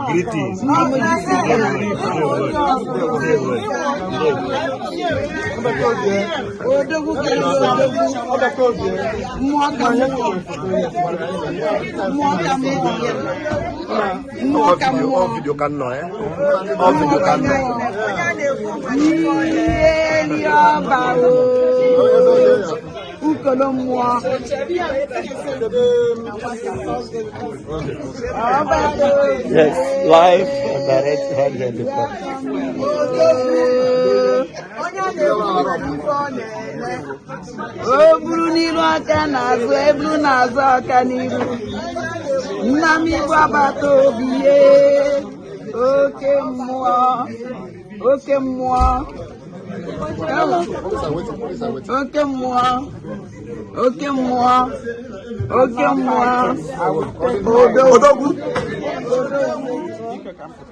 Greetings. All video can know, eh? All video can know. Yes, live and direct hand and the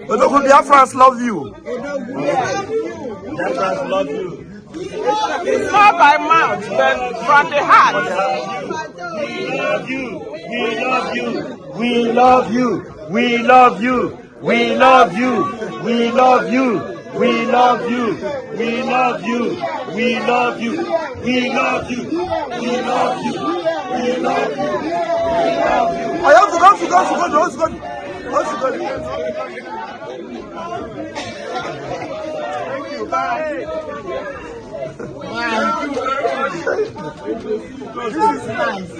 Odogu, Biafrans love you. Biafrans love you. It's not by mouth, but from the heart. We love you. We love you. We love you. We love you. We love you. We love you. We love you. We love you. We love you. We love you. We love you. I have to go. Thank you. Bye. This is nice.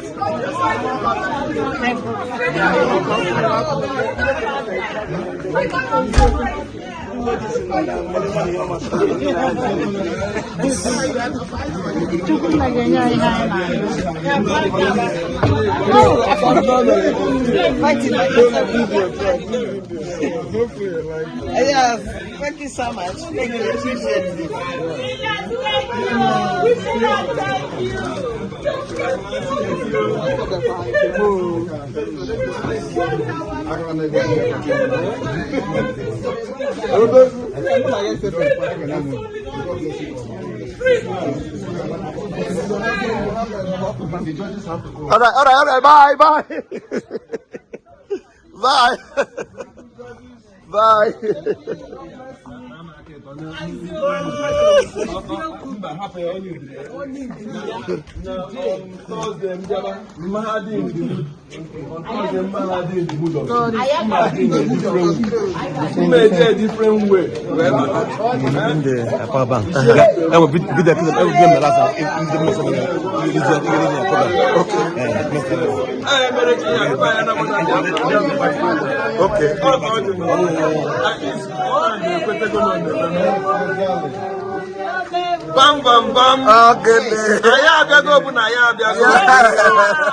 Yes, thank you so much. Thank you. Appreciate it. All right. Bye. Bye. Different way. Okay. Bam. Oh, goodness.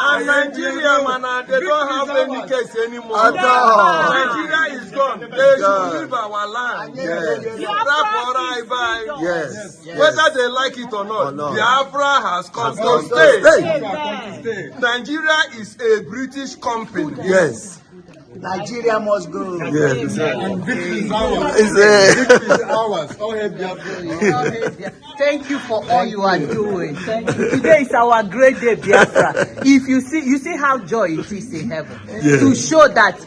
And Nigeria, man, they don't have any case anymore. Nigeria is gone. They should leave our land. Yes. Whether they like it or not, Biafra has come to stay. Nigeria is a British company. Yes. Nigeria must go. Yes. And victory is ours. Victory is ours. All hail Biafra. Thank you for all you are doing. Thank you. Today is our great day, Biafra. If you see how joy it is in heaven. Yes. To show that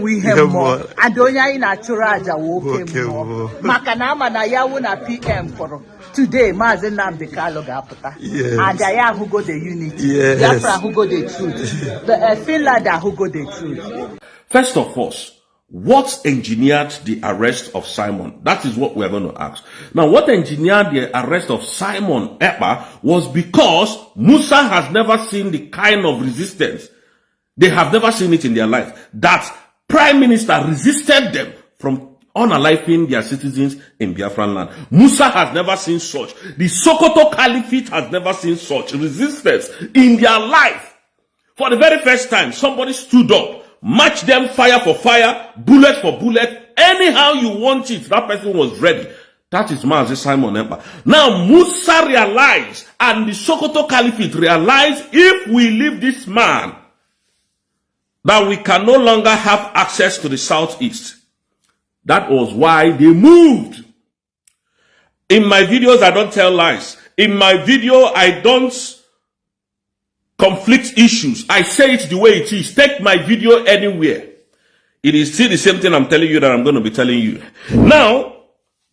we have more. And only in a churaja more. Makanama na yawu na PM for today. Mazen Nnamdi Kanu ga-apụta. And I who go the unity. Yes. Biafra who go the truth. The Finland who go the truth. First of all, what engineered the arrest of Simon? That is what we're going to ask. Now, what engineered the arrest of Simon Ekpa was because Musa has never seen the kind of resistance. They have never seen it in their life. That Prime Minister resisted them from unaliving their citizens in Biafran land. Musa has never seen such. The Sokoto Caliphate has never seen such resistance in their life. For the very first time, somebody stood up, matched them fire for fire, bullet for bullet. Anyhow you want it, that person was ready. That is Mazi Simon Ekpa. Now Musa realized, and the Sokoto Caliphate realized, if we leave this man, that we can no longer have access to the southeast. That was why they moved. In my videos, I don't tell lies. In my video, I don't conflict issues. I say it the way it is. Take my video anywhere. It is still the same thing I'm telling you that I'm going to be telling you. Now,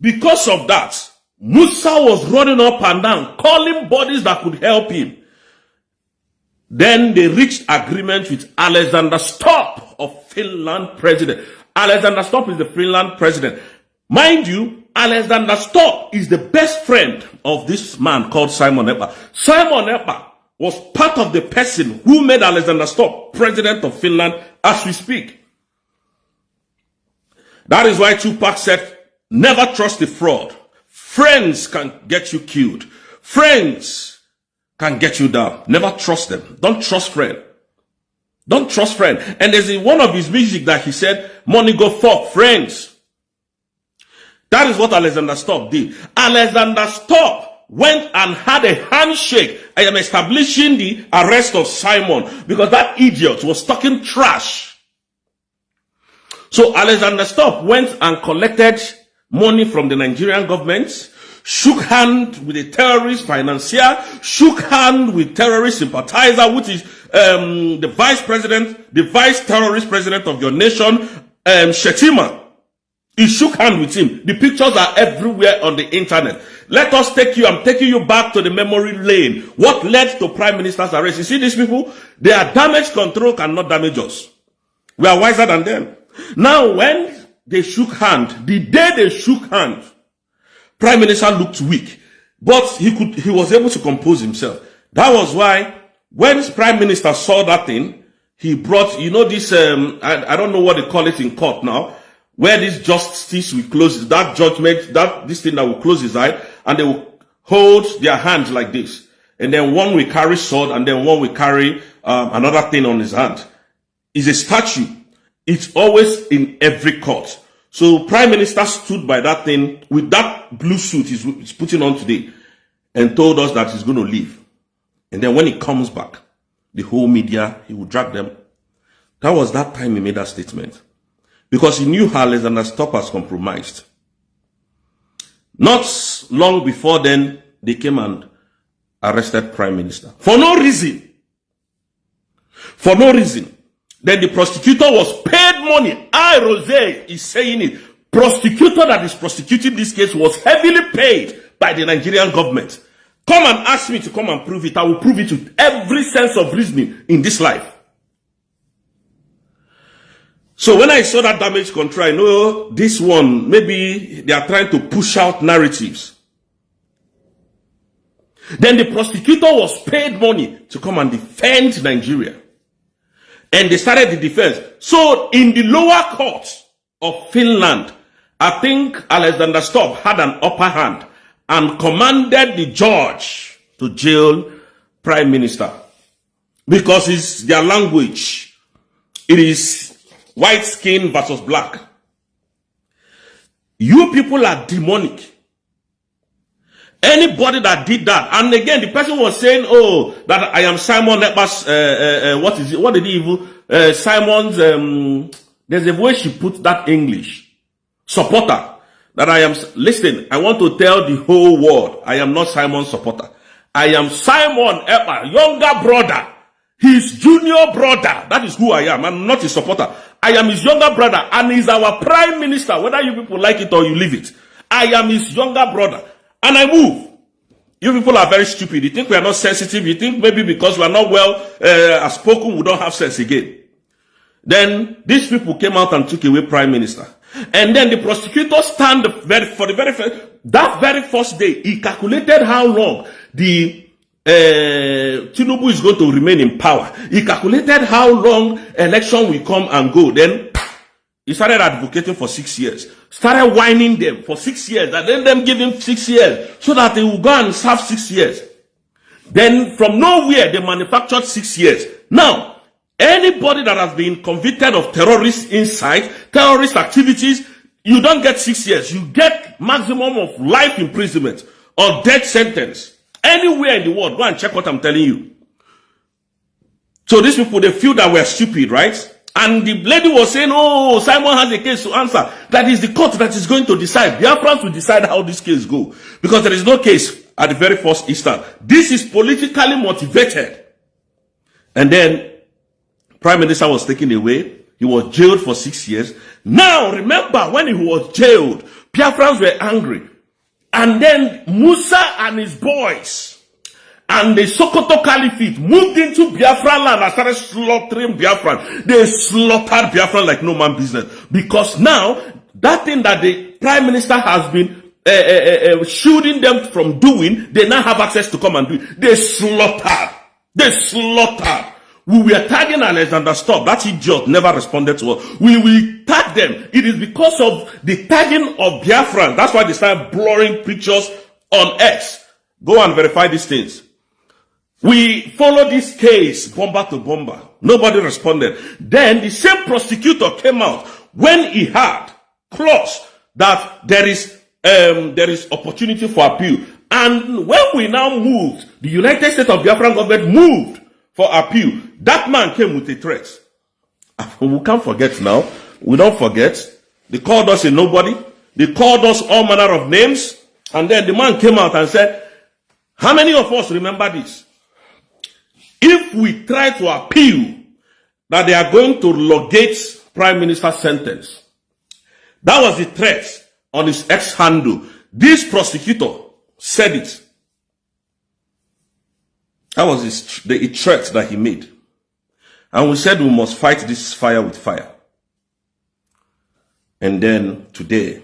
because of that, Musa was running up and down, calling bodies that could help him. Then they reached agreement with Alexander Stubb of Finland president. Alexander Stubb is the Finland president. Mind you, Alexander Stubb is the best friend of this man called Simon Ekpa. Simon Ekpa was part of the person who made Alexander Stubb president of Finland as we speak. That is why Tupac said, never trust a fraud. Friends can get you killed. Friends can get you down. Never trust them. Don't trust friend. Don't trust friend. And there's one of his music that he said, money go fuck friends. That is what Alexander Stubb did. Alexander Stubb went and had a handshake. I am establishing the arrest of Simon because that idiot was talking trash. So Alexander Stubb went and collected money from the Nigerian government, shook hand with a terrorist financier, shook hand with terrorist sympathizer, which is the vice terrorist president of your nation, Shetima. He shook hand with him. The pictures are everywhere on the internet. Let us I'm taking you back to the memory lane. What led to Prime Minister's arrest? You see these people? Their damage control cannot damage us. We are wiser than them. Now, when they shook hand, the day they shook hand, Prime Minister looked weak, but he was able to compose himself. That was why when Prime Minister saw that thing, he brought, this, I don't know what they call it in court now, where this justice will close, that judgment, this thing that will close his eye, and they will hold their hands like this. And then one will carry sword, and then one will carry another thing on his hand. It's a statue. It's always in every court. So Prime Minister stood by that thing with that blue suit he's putting on today and told us that he's going to leave. And then when he comes back, the whole media, he will drag them. That was that time he made that statement. Because he knew how Alexander Stubb was compromised. Not long before then, they came and arrested Prime Minister. For no reason. For no reason. Then the prosecutor was paid money. Rose is saying it. Prosecutor that is prosecuting this case was heavily paid by the Nigerian government. Come and ask me to come and prove it. I will prove it with every sense of reasoning in this life. So when I saw that damage control, I know this one, maybe they are trying to push out narratives. Then the prosecutor was paid money to come and defend Nigeria. And they started the defense. So in the lower court of Finland, I think Alexander Stubb had an upper hand and commanded the judge to jail Prime Minister. Because it's their language. It is white skin versus black. You people are demonic. Anybody that did that, and again, the person was saying, oh, that I am Simon Ekpa's, what is it? What did he even, Simon's, there's a way she put that English, supporter, that I am, listen, I want to tell the whole world, I am not Simon's supporter. I am Simon Ekpa, younger brother, his junior brother. That is who I am. I'm not his supporter. I am his younger brother, and he's our prime minister, whether you people like it or you leave it. I am his younger brother. And I move. You people are very stupid. You think we are not sensitive. You think maybe because we are not well spoken, we don't have sense again. Then these people came out and took away Prime Minister. And then the prosecutor stand that very first day, he calculated how long the Tinubu is going to remain in power. He calculated how long election will come and go. Then he started advocating for 6 years. Started whining them for 6 years. And then them give him 6 years so that they will go and serve 6 years. Then from nowhere, they manufactured 6 years. Now, anybody that has been convicted of terrorist insight, terrorist activities, you don't get 6 years. You get maximum of life imprisonment or death sentence. Anywhere in the world. Go and check what I'm telling you. So these people, they feel that we're stupid, right? And the lady was saying, oh, Simon has a case to answer. That is the court that is going to decide. Biafrans will decide how this case goes. Because there is no case at the very first instance. This is politically motivated. And then Prime Minister was taken away. He was jailed for 6 years. Now, remember, when he was jailed, Biafrans were angry. And then Musa and his boys and the Sokoto Caliphate moved into Biafra land and started slaughtering Biafran. They slaughtered Biafran like no man business. Because now, that thing that the Prime Minister has been shielding them from doing, they now have access to come and do it. They slaughtered. They slaughtered. We were tagging Alexander Stubb. That idiot never responded to us. We will tag them. It is because of the tagging of Biafran. That's why they started blurring pictures on X. Go and verify these things. We followed this case, bomber to bomber. Nobody responded. Then the same prosecutor came out when he had clause that there is opportunity for appeal. And when we now moved, the United States of Biafran government moved for appeal. That man came with a threat. We can't forget now. We don't forget. They called us a nobody. They called us all manner of names. And then the man came out and said, how many of us remember this? If we try to appeal that they are going to locate Prime Minister's sentence. That was the threat on his X handle. This prosecutor said it. That was the threat that he made. And we said we must fight this fire with fire. And then today,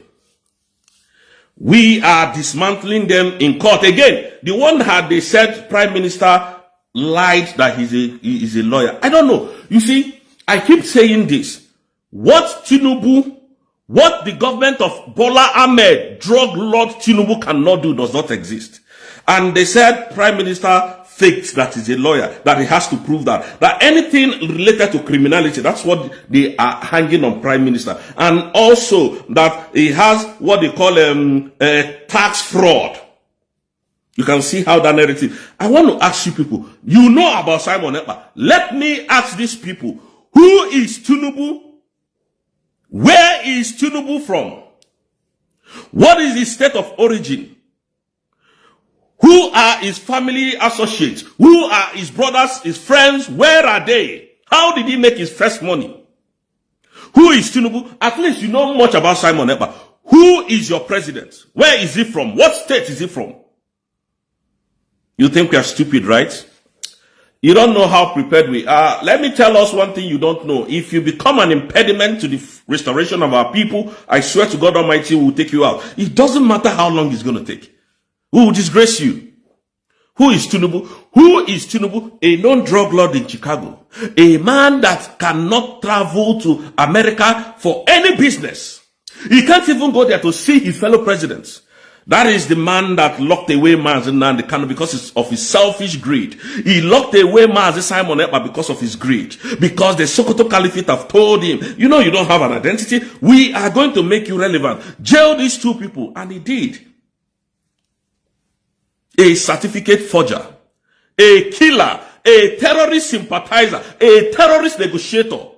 we are dismantling them in court. Again, the one that they said Prime Minister lied that he's a lawyer. I don't know. You see, I keep saying this. What the government of Bola Ahmed, drug lord Tinubu cannot do does not exist. And they said Prime Minister faked that he's a lawyer, that he has to prove that anything related to criminality, that's what they are hanging on Prime Minister. And also that he has what they call tax fraud. You can see how that narrative. I want to ask you people, you know about Simon Ekpa. Let me ask these people, who is Tinubu? Where is Tinubu from? What is his state of origin? Who are his family associates? Who are his brothers, his friends? Where are they? How did he make his first money? Who is Tinubu? At least you know much about Simon Ekpa. Who is your president? Where is he from? What state is he from? You think we are stupid, right? You don't know how prepared we are. Let me tell us one thing you don't know. If you become an impediment to the restoration of our people, I swear to God Almighty, we will take you out. It doesn't matter how long it's going to take. We will disgrace you. Who is Tinubu? Who is Tinubu? A known drug lord in Chicago. A man that cannot travel to America for any business. He can't even go there to see his fellow presidents. That is the man that locked away Mazi Nnamdi Kanu because of his selfish greed. He locked away Mazi Simon Ekpa because of his greed. Because the Sokoto Caliphate have told him, you know you don't have an identity. We are going to make you relevant. Jail these two people. And he did. A certificate forger. A killer. A terrorist sympathizer. A terrorist negotiator.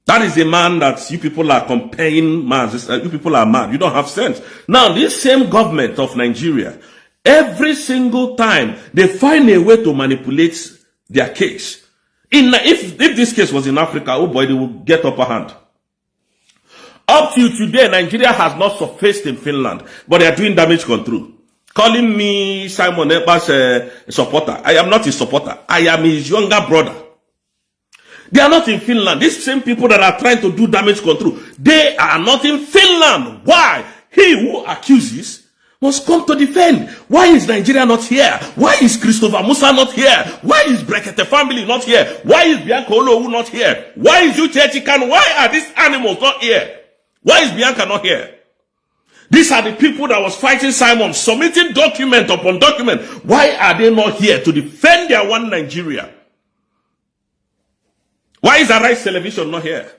That is a man that you people are comparing, you people are mad. You don't have sense. Now, this same government of Nigeria, every single time they find a way to manipulate their case. If this case was in Africa, oh boy, they will get upper hand. Up till today, Nigeria has not surfaced in Finland, but they are doing damage control. Calling me Simon Ekpa's supporter. I am not his supporter. I am his younger brother. They are not in Finland. These same people that are trying to do damage control, they are not in Finland. Why? He who accuses must come to defend. Why is Nigeria not here? Why is Christopher Musa not here? Why is Brekete family not here? Why is Bianca Olowu not here? Why is Uche Chikan? Why are these animals not here? Why is Bianca not here? These are the people that was fighting Simon, submitting document upon document. Why are they not here to defend their one Nigeria? Why is Arise Television not here?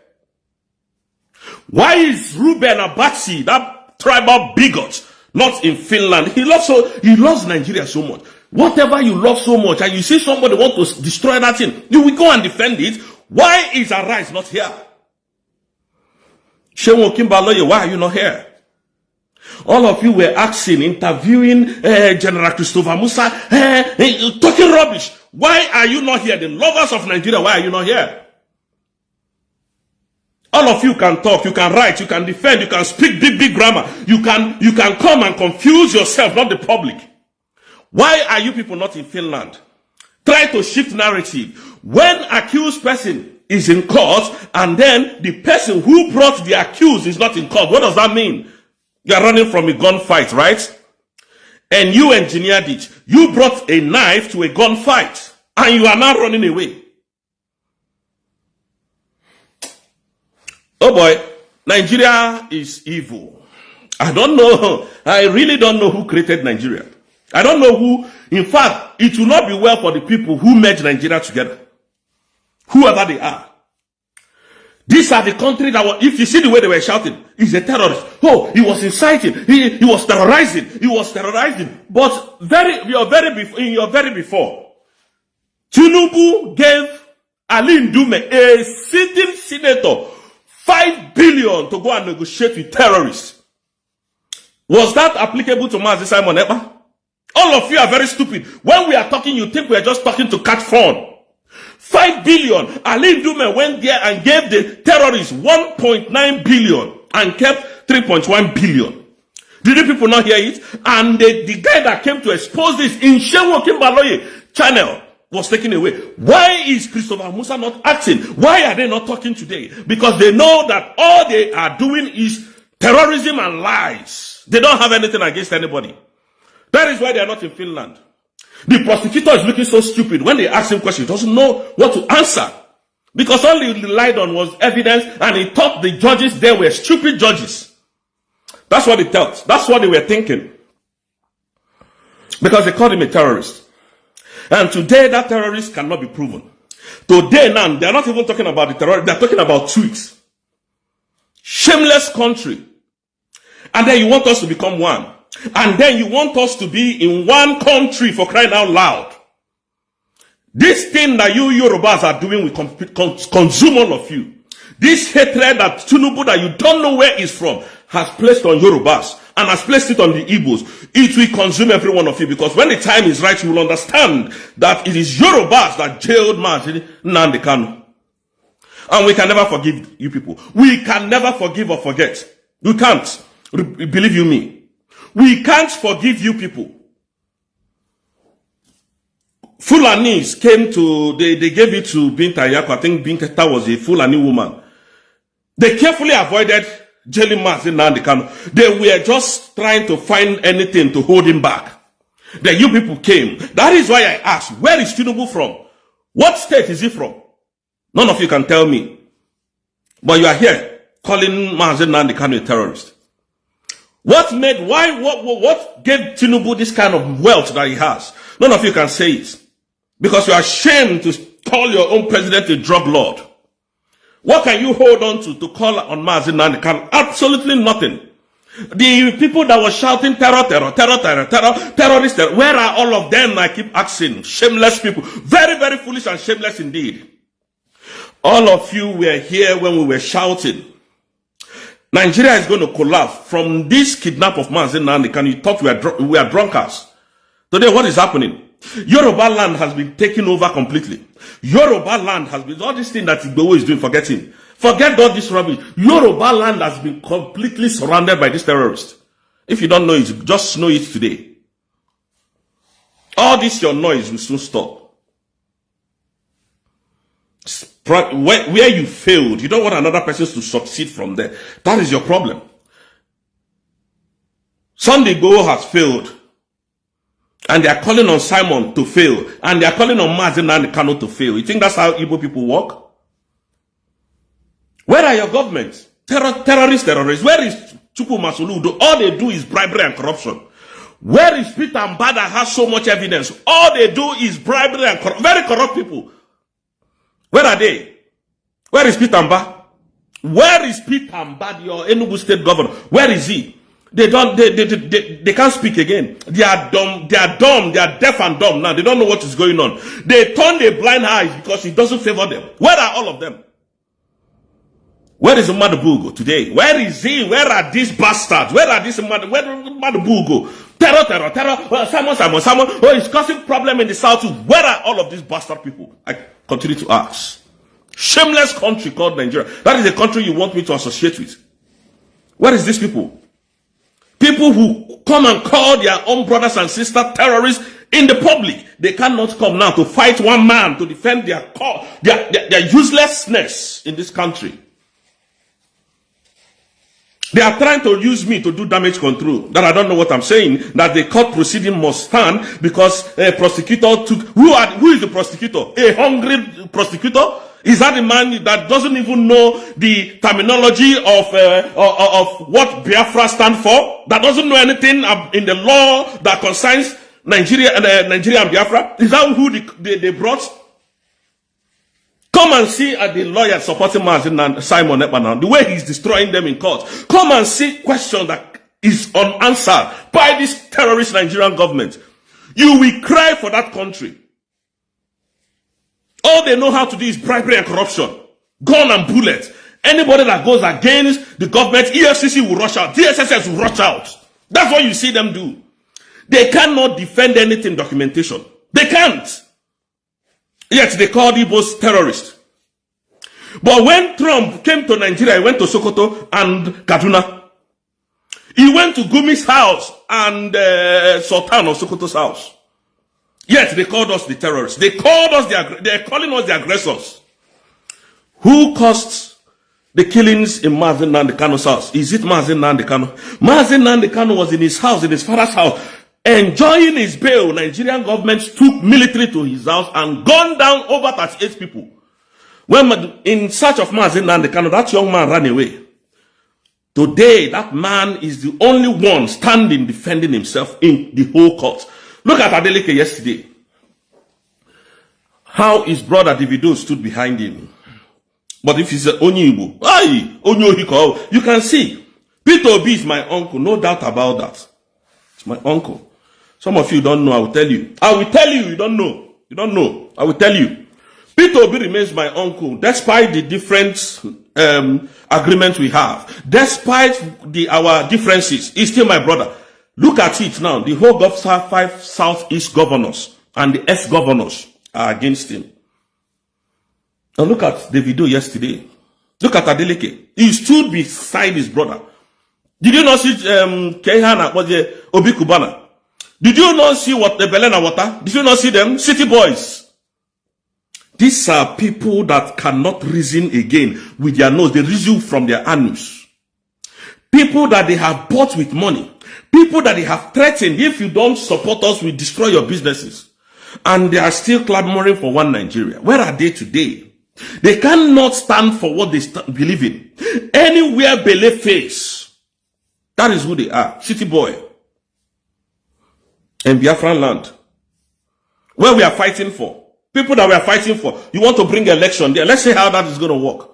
Why is Ruben Abatsi, that tribal bigot, not in Finland? He loves Nigeria so much. Whatever you love so much, and you see somebody want to destroy that thing, you will go and defend it. Why is Arise not here? Shewo Kimbaloye, why are you not here? All of you were asking, interviewing General Christopher Musa, talking rubbish. Why are you not here? The lovers of Nigeria, why are you not here? All of you can talk, you can write, you can defend, you can speak big grammar. You can come and confuse yourself, not the public. Why are you people not in Finland? Try to shift narrative. When accused person is in court and then the person who brought the accused is not in court, what does that mean? You are running from a gunfight, right? And you engineered it. You brought a knife to a gunfight and you are now running away. Oh boy, Nigeria is evil. I don't know. I really don't know who created Nigeria. I don't know who. In fact, it will not be well for the people who merged Nigeria together. Whoever they are. These are the countries that were, if you see the way they were shouting, he's a terrorist. Oh, he was inciting. He was terrorizing. He was terrorizing. But in your very before, Tinubu gave Ali Ndume, a sitting senator, 5 billion to go and negotiate with terrorists. Was that applicable to Mazi Simon Ekpa? All of you are very stupid. When we are talking, you think we are just talking to catch fun. 5 billion. Ali Ndume went there and gave the terrorists 1.9 billion and kept 3.1 billion. Did you people not hear it? And the guy that came to expose this in Shewo Kimbaloye channel was taken away. Why is Christopher Musa not acting? Why are they not talking today? Because they know that all they are doing is terrorism and lies. They don't have anything against anybody. That is why they are not in Finland. The prosecutor is looking so stupid. When they ask him questions, he doesn't know what to answer. Because all he relied on was evidence, and he thought the judges there were stupid judges. That's what he thought. That's what they were thinking. Because they called him a terrorist. And today that terrorist cannot be proven. Today now, they are not even talking about the terrorist. They are talking about tweets. Shameless country. And then you want us to become one. And then you want us to be in one country, for crying out loud. This thing that you Yorubas are doing will consume all of you. This hatred that Tinubu, that you don't know where it's from, has placed on Yorubas and has placed it on the Igbos. It will consume every one of you, because when the time is right, you will understand that it is Yorubas that jailed Mazi Nnamdi Kanu. And we can never forgive you people. We can never forgive or forget. You can't. Believe you me. We can't forgive you people. Fulanis came to, they gave it to Binta Yako. I think Binta was a Fulani woman. They carefully avoided jailing Mazi Nnamdi Kanu. They were just trying to find anything to hold him back. Then you people came. That is why I asked, where is Tinubu from? What state is he from? None of you can tell me. But you are here calling Mazi Nnamdi Kanu a terrorist. What gave Tinubu this kind of wealth that he has? None of you can say it. Because you are ashamed to call your own president a drug lord. What can you hold on to call on Mazi Nnamdi Kanu? Absolutely nothing. The people that were shouting terrorist, where are all of them? I keep asking. Shameless people. Very, very foolish and shameless indeed. All of you were here when we were shouting. Nigeria is going to collapse from this kidnap of Mazi Nnamdi Kanu. You thought we are drunkards. Today, what is happening? Yoruba land has been taken over completely. Yoruba land has been, all this thing that Igbo is doing, forget all this rubbish. Yoruba land has been completely surrounded by this terrorist. If you don't know it, just know it today. All this your noise will soon stop. Where you failed, you don't want another person to succeed from there. That is your problem. Sunday Igboho has failed. And they are calling on Simon to fail. And they are calling on Mazi Nnamdi Kanu to fail. You think that's how Igbo people work? Where are your governments? Terrorists. Where is Chukwu Masoludo? All they do is bribery and corruption. Where is Peter Mba that has so much evidence? All they do is bribery and very corrupt people. Where are they? Where is Peter Mba? Where is Peter Mba, your Enugu state governor? Where is he? They can't speak again. They are dumb, they are deaf and dumb now. They don't know what is going on. They turn their blind eyes because it doesn't favor them. Where are all of them? Where is Madubugo today? Where is he? Where are these bastards? Where are these Madubugo? Terror. Simon. Oh, it's causing problem in the south. Where are all of these bastard people? I continue to ask. Shameless country called Nigeria. That is the country you want me to associate with. Where is these people? People who come and call their own brothers and sisters terrorists in the public. They cannot come now to fight one man to defend their uselessness in this country. They are trying to use me to do damage control. That I don't know what I'm saying. That the court proceeding must stand because a prosecutor took... Who is the prosecutor? A hungry prosecutor? Is that the man that doesn't even know the terminology of what Biafra stands for? That doesn't know anything in the law that concerns Nigeria and Biafra? Is that who they brought? Come and see the lawyer supporting Simon Ekpa now, the way he's destroying them in court. Come and see question that is unanswered by this terrorist Nigerian government. You will cry for that country. All they know how to do is bribery and corruption. Gun and bullet. Anybody that goes against the government, EFCC will rush out. DSSS will rush out. That's what you see them do. They cannot defend anything documentation. They can't. Yet they called Igbos terrorists. But when Trump came to Nigeria, he went to Sokoto and Kaduna. He went to Gumi's house and Sultan of Sokoto's house. Yet they called us the terrorists. They're calling us the aggressors. Who caused the killings in Mazen Nnamdi Kanu's house? Is it Mazen Nnamdi Kanu? Mazen Nnamdi Kanu was in his house, in his father's house, enjoying his bail. Nigerian government took military to his house and gunned down over 38 people. When in search of Mazen Nnamdi Kanu, that young man ran away. Today, that man is the only one standing defending himself in the whole court. Look at Adeleke yesterday. How his brother Davido stood behind him. But if he's Onyibo, you can see. Peter Obi is my uncle, no doubt about that. It's my uncle. Some of you don't know, I will tell you. I will tell you, you don't know. You don't know, I will tell you. Peter Obi remains my uncle, despite the different agreements we have. Despite our differences, he's still my brother. Look at it now. The whole of 5 Southeast governors and the ex-governors are against him. Now look at Davido yesterday. Look at Adeleke. He stood beside his brother. Did you not see Kehana, Obi Kubana? Did you not see what the Belena Water? Did you not see them? City boys. These are people that cannot reason again with their nose. They reason from their anus. People that they have bought with money. People that they have threatened, if you don't support us, we destroy your businesses. And they are still clamoring for one Nigeria. Where are they today? They cannot stand for what they believe in. Anywhere Bele face, that is who they are. City boy. And Biafran land. Where we are fighting for. People that we are fighting for. You want to bring election there. Let's see how that is going to work.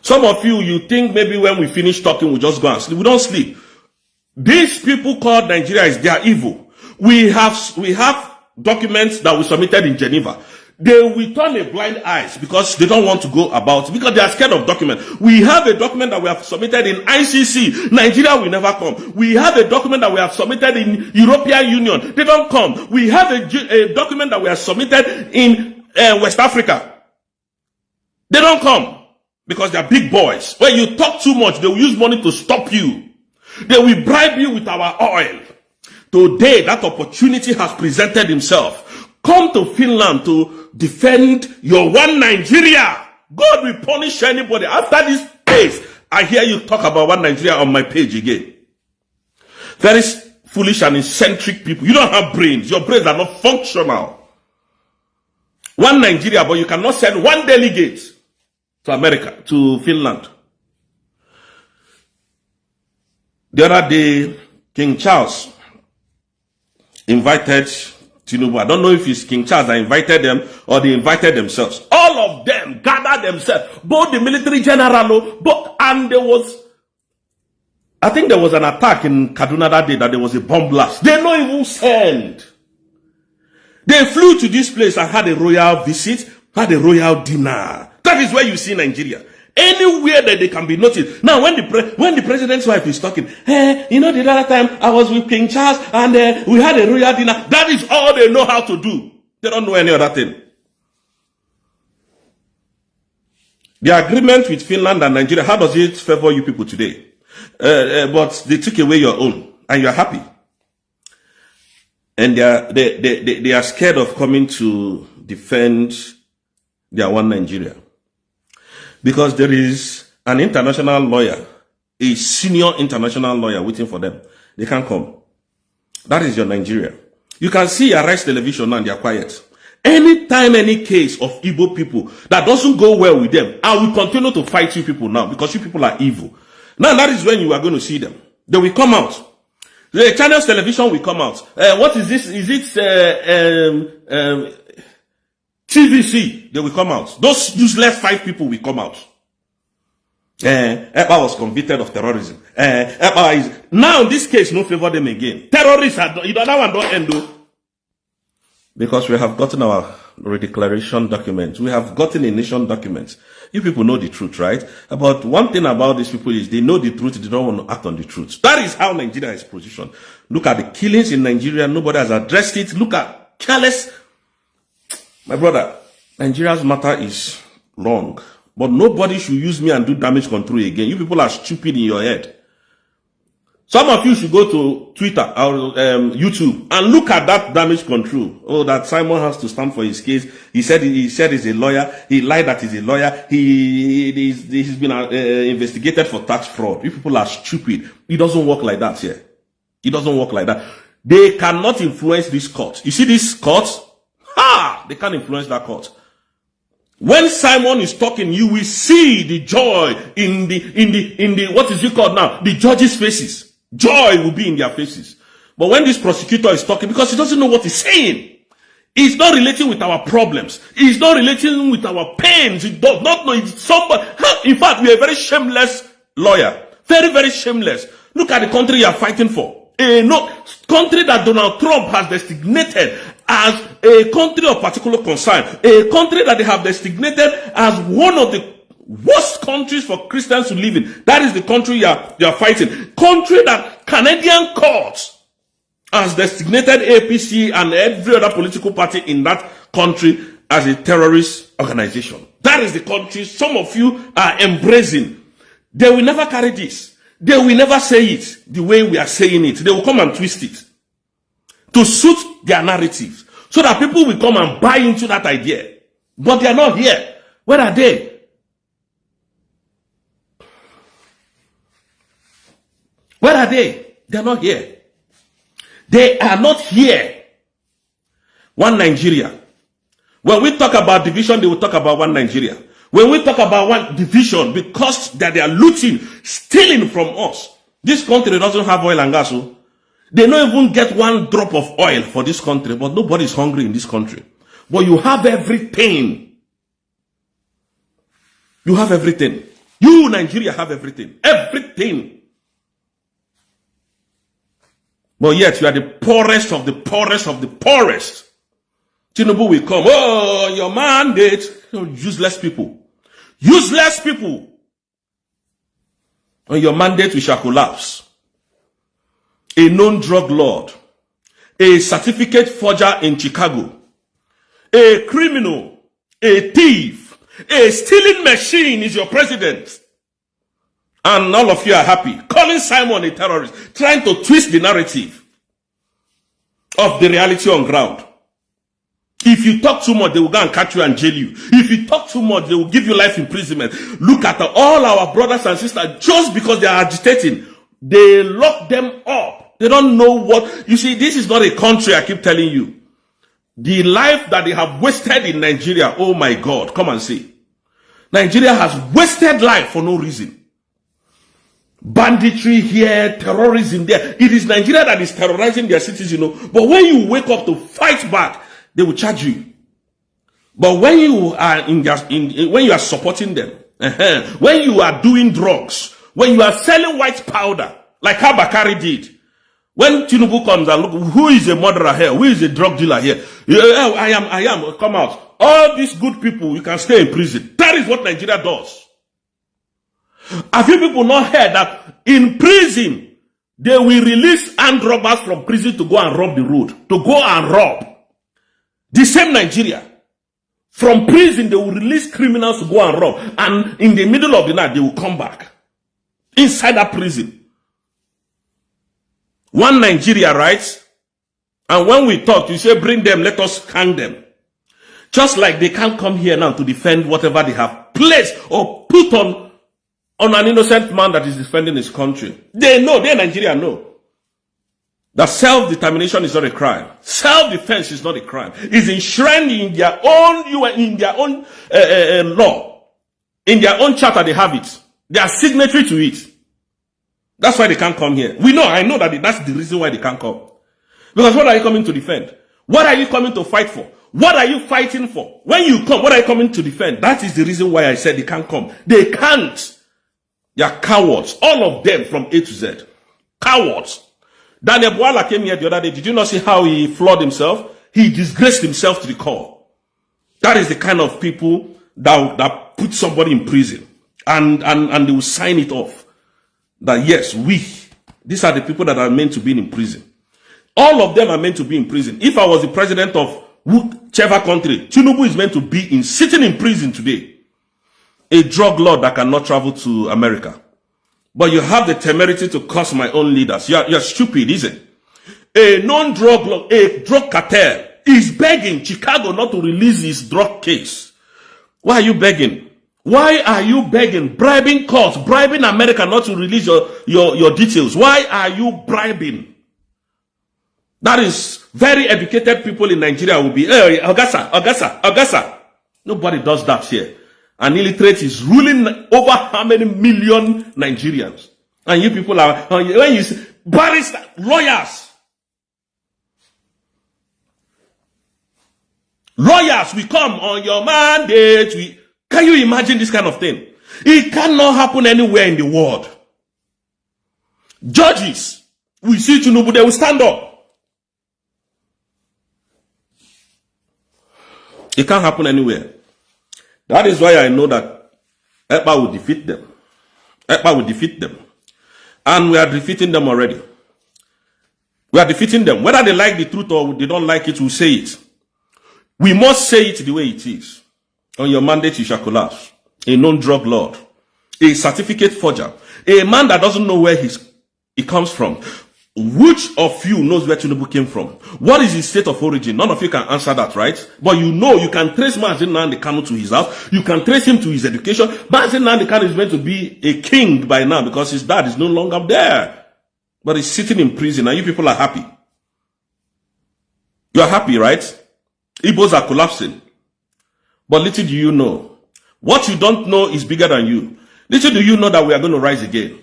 Some of you think maybe when we finish talking, we'll just go and sleep. We don't sleep. These people called Nigeria, they are evil. We have documents that we submitted in Geneva. They will turn a blind eyes because they don't want to go about it, because they are scared of documents. We have a document that we have submitted in ICC. Nigeria will never come. We have a document that we have submitted in European Union. They don't come. We have a document that we have submitted in West Africa. They don't come because they are big boys. When you talk too much, they will use money to stop you. They will bribe you with our oil. Today, that opportunity has presented himself. Come to Finland to defend your one Nigeria. God will punish anybody. After this case, I hear you talk about one Nigeria on my page again. Very foolish and eccentric people. You don't have brains. Your brains are not functional. One Nigeria, but you cannot send one delegate to America, to Finland. The other day, King Charles invited Tinubu. I don't know if it's King Charles that invited them or they invited themselves. All of them gathered themselves, both the military general, and there was, I think there was an attack in Kaduna that day, that there was a bomb blast. They don't even send. They flew to this place and had a royal visit, had a royal dinner. That is where you see Nigeria. Anywhere that they can be noticed. Now, when the president's wife is talking, hey, you know, the other time I was with King Charles and we had a royal dinner. That is all they know how to do. They don't know any other thing. The agreement with Finland and Nigeria, how does it favor you people today? But they took away your own, and you're happy. And they are scared of coming to defend their one Nigeria. Because there is an international lawyer, a senior international lawyer waiting for them. They can't come. That is your Nigeria. You can see Arrest Television now and they are quiet. Anytime any case of Igbo people that doesn't go well with them, I will continue to fight you people now because you people are evil. Now that is when you are going to see them. They will come out. The channel's television will come out. What is this? Is it TVC? They will come out. Those useless 5 people will come out. Ekpa was convicted of terrorism. Ekpa is now in this case no favor them again. Terrorists that one don't end though. Because we have gotten our redeclaration document. We have gotten a nation document. You people know the truth, right? But one thing about these people is they know the truth, they don't want to act on the truth. That is how Nigeria is positioned. Look at the killings in Nigeria. Nobody has addressed it. Look at careless. My brother, Nigeria's matter is wrong. But nobody should use me and do damage control again. You people are stupid in your head. Some of you should go to Twitter or YouTube and look at that damage control. Oh, that Simon has to stand for his case. He said he's a lawyer. He lied that he's a lawyer. He's been investigated for tax fraud. You people are stupid. It doesn't work like that here. It doesn't work like that. They cannot influence this court. You see this court? Ha! They can't influence that court. When Simon is talking, you will see the joy in the what is it called now? The judges' faces. Joy will be in their faces. But when this prosecutor is talking, because he doesn't know what he's saying, he's not relating with our problems. He's not relating with our pains. He does not know. It's somebody. In fact, we are a very shameless lawyer. Very, very shameless. Look at the country you are fighting for. Country that Donald Trump has designated as a country of particular concern. A country that they have designated as one of the worst countries for Christians to live in. That is the country you are fighting. Country that Canadian courts has designated APC and every other political party in that country as a terrorist organization. That is the country some of you are embracing. They will never carry this. They will never say it the way we are saying it. They will come and twist it to suit their narratives so that people will come and buy into that idea. But they are not here. Where are they? Where are they? They are not here. They are not here. One Nigeria. When we talk about division, they will talk about one Nigeria. When we talk about one division, because that they are looting, stealing from us. This country doesn't have oil and gas. So they don't even get one drop of oil for this country, but nobody is hungry in this country. But you have everything. You have everything. You, Nigeria, have everything. Everything. But yet you are the poorest of the poorest of the poorest. Tinubu will come. Oh, your mandate. Useless people. Useless people. On your mandate we shall collapse. A known drug lord. A certificate forger in Chicago. A criminal. A thief. A stealing machine is your president. And all of you are happy. Calling Simon a terrorist. Trying to twist the narrative of the reality on ground. If you talk too much, they will go and catch you and jail you. If you talk too much, they will give you life imprisonment. Look at all our brothers and sisters. Just because they are agitating, they lock them up. They don't know what. You see, this is not a country, I keep telling you. The life that they have wasted in Nigeria, oh my God, come and see. Nigeria has wasted life for no reason. Banditry here, terrorism there. It is Nigeria that is terrorizing their cities, you know. But when you wake up to fight back, they will charge you. But when you are when you are supporting them, when you are doing drugs, when you are selling white powder, like how Bakari did, when Tinubu comes and look, who is a murderer here? Who is a drug dealer here? I am, come out. All these good people, you can stay in prison. That is what Nigeria does. Have you people not heard that in prison, they will release armed robbers from prison to go and rob the road, to go and rob? The same Nigeria. From prison, they will release criminals to go and rob. And in the middle of the night, they will come back. Inside that prison. One Nigeria, right? And when we talk, you say, bring them, let us hang them. Just like they can't come here now to defend whatever they have placed or put on an innocent man that is defending his country. They know, they Nigeria know that self-determination is not a crime. Self-defense is not a crime. It's enshrined in their own law. In their own charter, they have it. They are signatory to it. That's why they can't come here. I know that that's the reason why they can't come. Because what are you coming to defend? What are you coming to fight for? What are you fighting for? When you come, what are you coming to defend? That is the reason why I said they can't come. They can't. They are cowards. All of them from A to Z. Cowards. Daniel Bwala came here the other day. Did you not see how he flawed himself? He disgraced himself to the core. That is the kind of people that put somebody in prison. And they will sign it off. That yes, these are the people that are meant to be in prison. All of them are meant to be in prison. If I was the president of whichever country, Tinubu is meant to be sitting in prison today. A drug lord that cannot travel to America. But you have the temerity to curse my own leaders. You're stupid, isn't it? A non-drug lord, a drug cartel is begging Chicago not to release his drug case. Why are you begging? Why are you begging? Bribing courts, bribing America not to release your details. Why are you bribing? That is very educated people in Nigeria will be, hey, Augusta. Nobody does that here. An illiterate is ruling over how many million Nigerians? And you people are, when you say, barrister, lawyers. Lawyers, we come on your mandate. Can you imagine this kind of thing? It cannot happen anywhere in the world. Judges, we see Tinubu, they will stand up. It can't happen anywhere. That is why I know that Ekpa will defeat them. Ekpa will defeat them. And we are defeating them already. We are defeating them. Whether they like the truth or they don't like it, we'll say it. We must say it the way it is. On your mandate, you shall collapse. A non-drug lord. A certificate forger. A man that doesn't know where he comes from. Which of you knows where Tinubu came from? What is his state of origin? None of you can answer that, right? But you know, you can trace Mazi Nnamdi Kanu to his house. You can trace him to his education. Mazi Nnamdi Kanu is meant to be a king by now because his dad is no longer there. But he's sitting in prison and you people are happy. You are happy, right? Igbos are collapsing. But little do you know. What you don't know is bigger than you. Little do you know that we are going to rise again.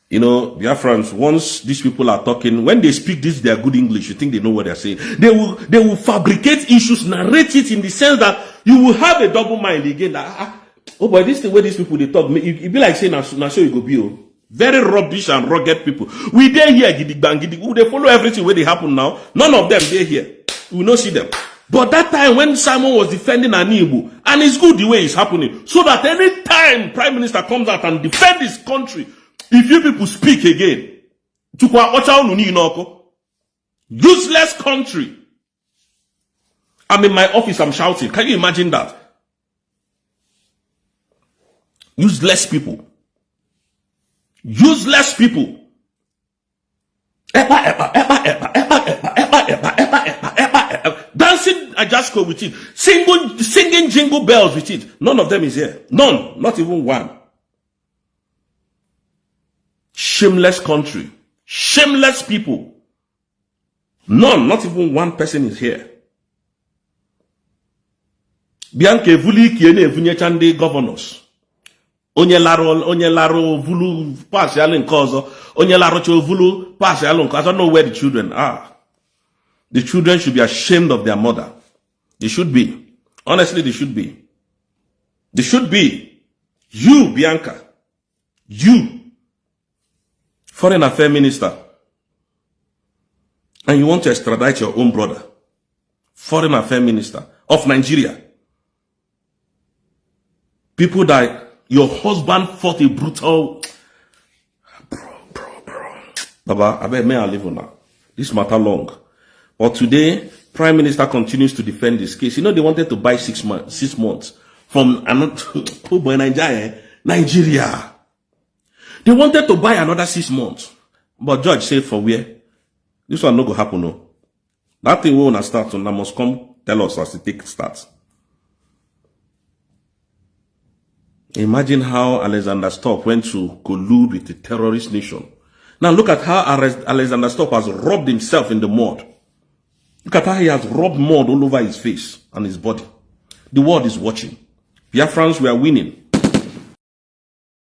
You know, Biafrans, once these people are talking, when they speak this, they are good English, you think they know what they're saying. They will fabricate issues, narrate it in the sense that you will have a double mind again. That, oh boy, this is the way these people, they talk. It be like saying, now show you go be. Very rubbish and rugged people. We there here, gidig, they follow everything where they happen now. None of them, they here. We will not see them. But that time when Simon was defending Igbo, and it's good the way it's happening, so that any time Prime Minister comes out and defends his country, if you people speak again, useless country. I'm in my office, I'm shouting. Can you imagine that? Useless people. Useless people. Dancing Ajasco with it. Singing jingle bells with it. None of them is here. None. Not even one. Shameless country. Shameless people. None. Not even one person is here. Bianca Vuli Kiene Vunyechande governors. Onye laro vulu pass yalin kozo. Onye laro cho vulu pass yalin kozo. I don't know where the children are. The children should be ashamed of their mother. They should be. Honestly, they should be. They should be. You, Bianca. You. Foreign Affairs Minister. And you want to extradite your own brother. Foreign Affairs Minister of Nigeria. People that your husband fought a brutal... Bro. Baba, I bet may I live on that. This matter long. But today, Prime Minister continues to defend this case. You know, they wanted to buy 6 months from Nigeria. They wanted to buy another 6 months. But judge said for where? This one no go happen, no. That thing we want to start on, that must come tell us as the take starts. Imagine how Alexander Stubb went to collude with the terrorist nation. Now look at how Alexander Stubb has rubbed himself in the mud. Look at how he has rubbed mud all over his face and his body. The world is watching. Biafrans were winning.